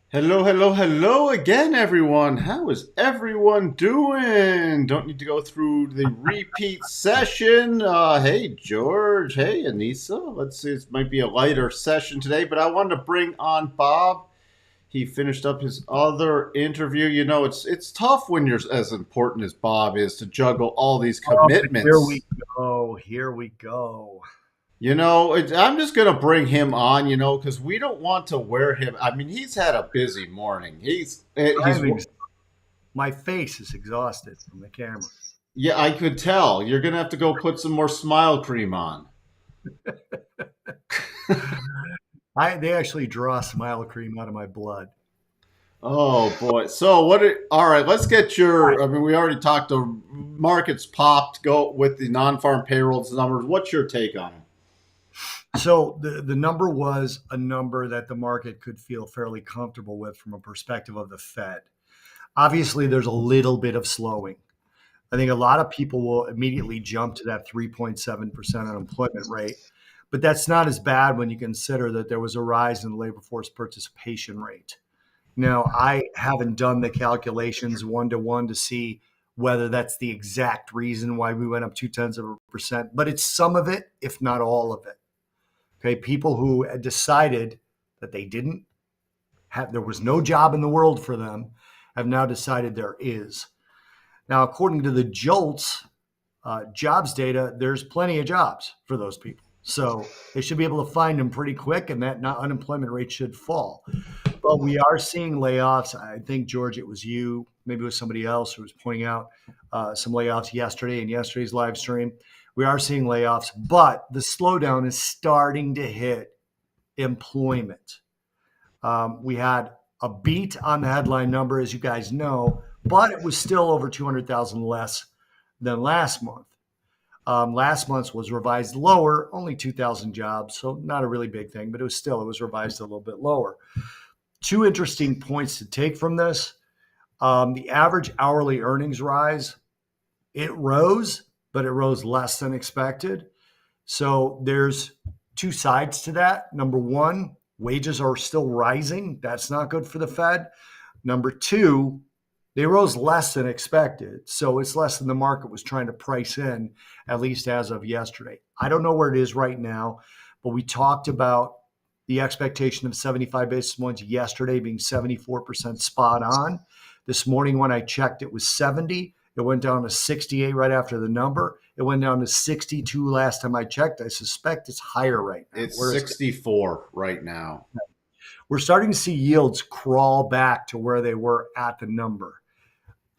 Hello, hello, hello again, everyone. How is everyone doing? Don't need to go through the repeat session. Hey, George. Hey, Anissa. Let's see. It might be a lighter session today, but I wanted to bring on Bob. He finished up his other interview. You know, it's tough when you're as important as Bob is to juggle all these Oh, here we commitments. go. Here we go. I'm just going to bring him on, because we don't want to wear him. I mean, he's had a busy morning. He's I'm ex- my face is exhausted from the camera. Yeah, I could tell. You're going to have to go put some more smile cream on. They actually draw smile cream out of my blood. Oh boy. All right, let's get I mean, we already talked the markets popped go with the non-farm payrolls numbers. What's your take on it? So the number was a number that the market could feel fairly comfortable with from a perspective of the Fed. Obviously, there's a little bit of slowing. I think a lot of people will immediately jump to that 3.7% unemployment rate, but that's not as bad when you consider that there was a rise in the labor force participation rate. Now, I haven't done the calculations one to one to see whether that's the exact reason why we went up 0.2%, but it's some of it, if not all of it. Okay. People who had decided that they didn't have, there was no job in the world for them, have now decided there is. Now, according to the JOLTS jobs data, there's plenty of jobs for those people. So they should be able to find them pretty quick, and that unemployment rate should fall. But we are seeing layoffs. I think, George, it was you, maybe it was somebody else who was pointing out some layoffs yesterday in yesterday's live stream. We are seeing layoffs, but the slowdown is starting to hit employment. We had a beat on the headline number, as you guys know, but it was still over 200,000 less than last month. Last month's was revised lower, only 2,000 jobs, so not a really big thing, but it was revised a little bit lower. Two interesting points to take from this. The average hourly earnings rise, it rose, but it rose less than expected. So there's two sides to that. Number one, wages are still rising. That's not good for the Fed. Number two, they rose less than expected. So it's less than the market was trying to price in, at least as of yesterday. I don't know where it is right now, but we talked about the expectation of 75 basis points yesterday being 74% spot on. This morning, when I checked, it was 70. It went down to 68 right after the number. It went down to 62 last time I checked. I suspect it's higher right now. It's Where is it? 64 right now. We're starting to see yields crawl back to where they were at the number.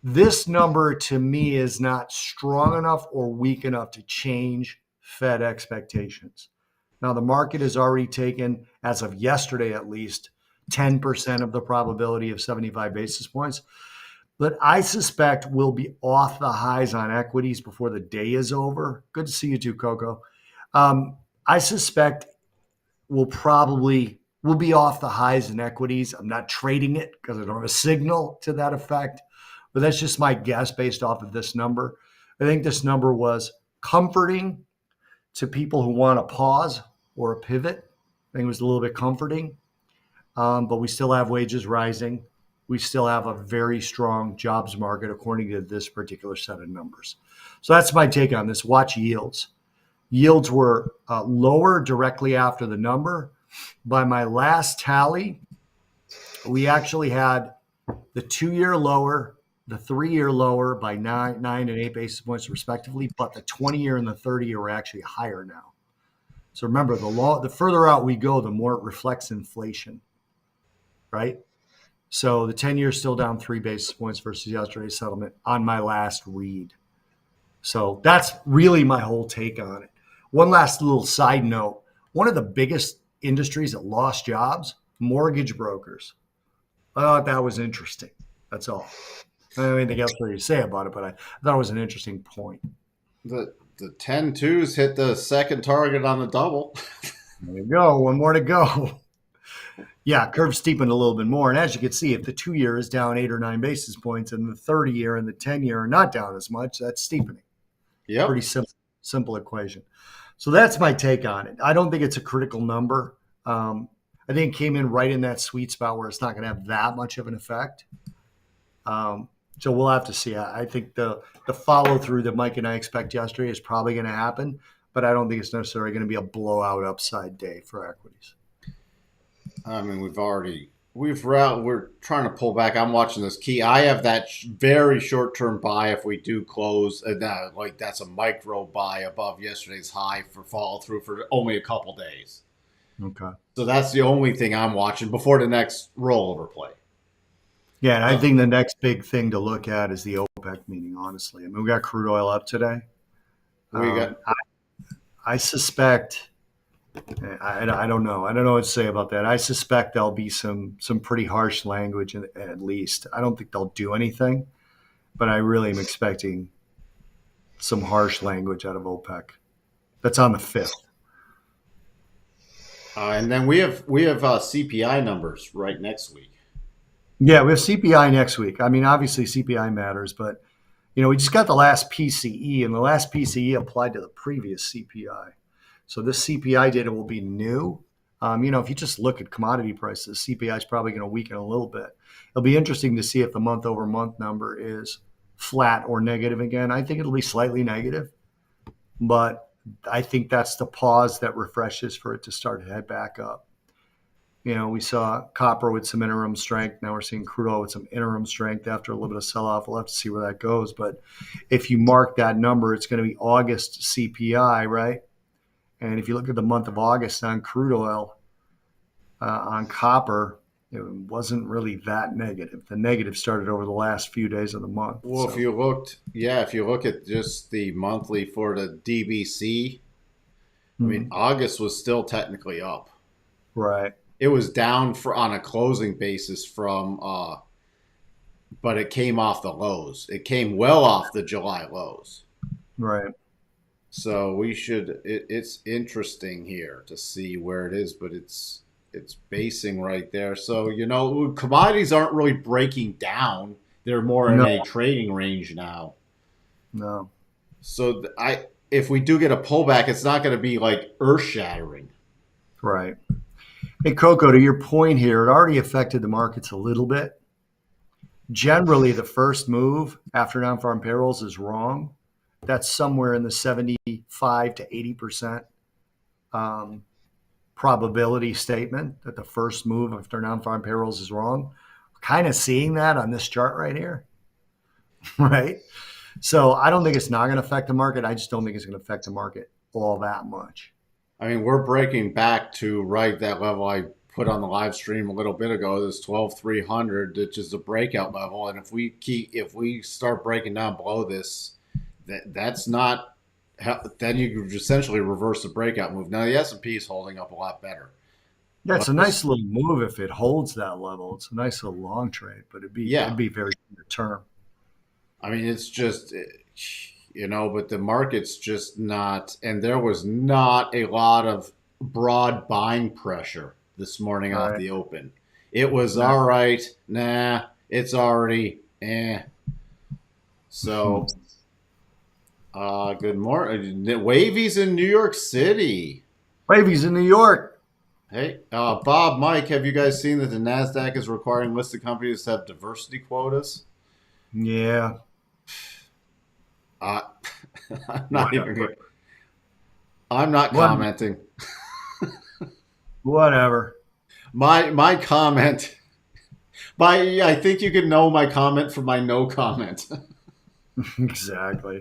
This number to me is not strong enough or weak enough to change Fed expectations. Now, the market has already taken, as of yesterday at least, 10% of the probability of 75 basis points. But I suspect we'll be off the highs on equities before the day is over. Good to see you too, Coco. I suspect we'll be off the highs in equities. I'm not trading it because I don't have a signal to that effect, but that's just my guess based off of this number. I think this number was comforting to people who want a pause or a pivot. I think it was a little bit comforting, but we still have wages rising. We still have a very strong jobs market according to this particular set of numbers. So that's my take on this. Watch yields. Yields were lower directly after the number. By my last tally, we actually had the 2 year lower, the 3 year lower by 9 and 8 basis points respectively, but the 20 year and the 30 year are actually higher now. So remember, the further out we go, the more it reflects inflation, right? So the 10 year is still down 3 basis points versus yesterday's settlement on my last read. So that's really my whole take on it. One last little side note. One of the biggest industries that lost jobs, mortgage brokers. I thought that was interesting. That's all. I don't have anything else for you to say about it, but I thought it was an interesting point. The 10-2s hit the second target on the double. There you go. One more to go. Yeah, curve steepened a little bit more. And as you can see, if the 2 year is down 8 or 9 basis points and the 30 year and the 10 year are not down as much, that's steepening. Pretty Yep. simple equation. So that's my take on it. I don't think it's a critical number. I think it came in right in that sweet spot where it's not going to have that much of an effect. So we'll have to see. I think the follow through that Mike and I expect yesterday is probably going to happen, but I don't think it's necessarily going to be a blowout upside day for equities. I mean, we're trying to pull back. I'm watching this key. I have that very short term buy if we do close, and like that's a micro buy above yesterday's high for follow through for only a couple days. Okay. So that's the only thing I'm watching before the next rollover play. Yeah, and I think the next big thing to look at is the OPEC meeting, honestly. I mean, we got crude oil up today. We got I suspect, I don't know. I don't know what to say about that. I suspect there'll be some pretty harsh language at least. I don't think they'll do anything, but I really am expecting some harsh language out of OPEC. That's on the 5th. and then we have CPI numbers right next week. Yeah, we have CPI next week. I mean, obviously CPI matters, but we just got the last PCE, and the last PCE applied to the previous CPI. So this CPI data will be new. If you just look at commodity prices, CPI is probably going to weaken a little bit. It'll be interesting to see if the month-over-month number is flat or negative again. I think it'll be slightly negative, but I think that's the pause that refreshes for it to start to head back up. We saw copper with some interim strength. Now we're seeing crude oil with some interim strength after a little bit of sell-off. We'll have to see where that goes. But if you mark that number, it's going to be August CPI, right? And if you look at the month of August on crude oil, on copper, it wasn't really that negative. The negative started over the last few days of the month. Well, if you look at just the monthly for the DBC, I mean, August was still technically up. Right. It was down on a closing basis but it came off the lows. It came well off the July lows. Right. So it's interesting here to see where it is, but it's basing right there. So, commodities aren't really breaking down. They're more in a trading range now. No. So if we do get a pullback, it's not going to be like earth shattering. Right. Hey, Coco, to your point here, it already affected the markets a little bit. Generally, the first move after non-farm payrolls is wrong. That's somewhere in the 75 to 80% probability statement that the first move after non-farm payrolls is wrong. We're kind of seeing that on this chart right here, right? So I don't think it's not going to affect the market. I just don't think it's going to affect the market all that much. I mean, we're breaking back to that level I put on the live stream a little bit ago. This 12,300, which is a breakout level, and if we start breaking down below this, that's not. Then you essentially reverse the breakout move. Now the S&P is holding up a lot better. Yeah, it's a nice little move if it holds that level. It's a nice little long trade, but it'd be very short term. I mean, it's just. But the market's just not, and there was not a lot of broad buying pressure this morning off the open. It was all right. Nah, it's already So, good morning. Wavy's in New York City. Wavy's in New York. Hey, Bob, Mike, have you guys seen that the NASDAQ is requiring listed companies to have diversity quotas? Yeah. I'm not commenting. Whatever. My comment. I think you can know my comment from my no comment. Exactly.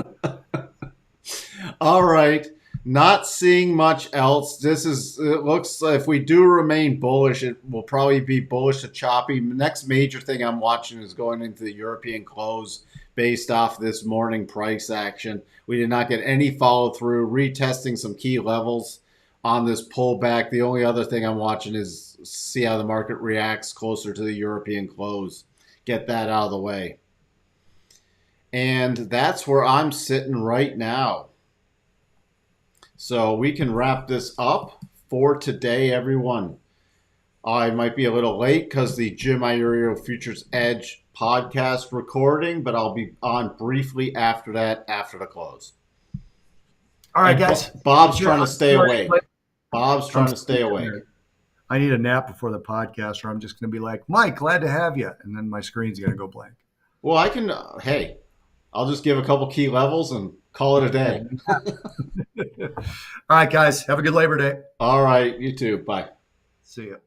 All right. Not seeing much else. It looks if we do remain bullish, it will probably be bullish to choppy. Next major thing I'm watching is going into the European close based off this morning price action. We did not get any follow through, retesting some key levels on this pullback. The only other thing I'm watching is see how the market reacts closer to the European close. Get that out of the way. And that's where I'm sitting right now. So we can wrap this up for today, everyone. I might be a little late because the Jim Iorio Futures Edge podcast recording, but I'll be on briefly after that, after the close. All right, guys. Bob's trying to stay awake. Bob's trying to stay awake. I need a nap before the podcast, or I'm just going to be like, Mike, glad to have you, and then my screen's going to go blank. Well, I can. Hey, I'll just give a couple key levels and call it a Hey, day. all right, guys, have a good Labor Day. All right, you too. Bye. See you.